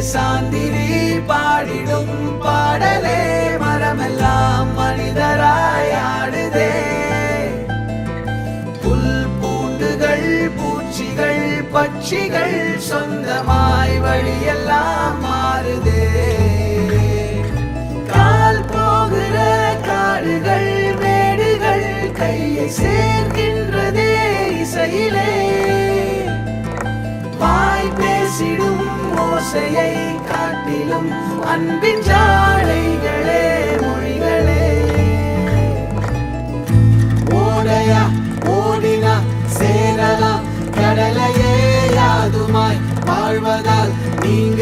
சாந்திரி பாடிடும் பாடலே மரமெல்லாம் மனிதராய் ஆடுதே. புல் பூண்டுகள் பூச்சிகள் பட்சிகள் சொந்தமாய் வழியெல்லாம் மாறுதே. கால் போகிற காடுகள் மேடுகள் கையை சேர்க்கின்றதே இசையிலே. வாய் பேசிடும் ஓசையை காட்டிலும் அன்பின் ஜாடைகளே மொழிகளே. ஓடையா ஓடினா சேரலாம் கடலையே யாதுமாய் வாழ்வதால் நீங்க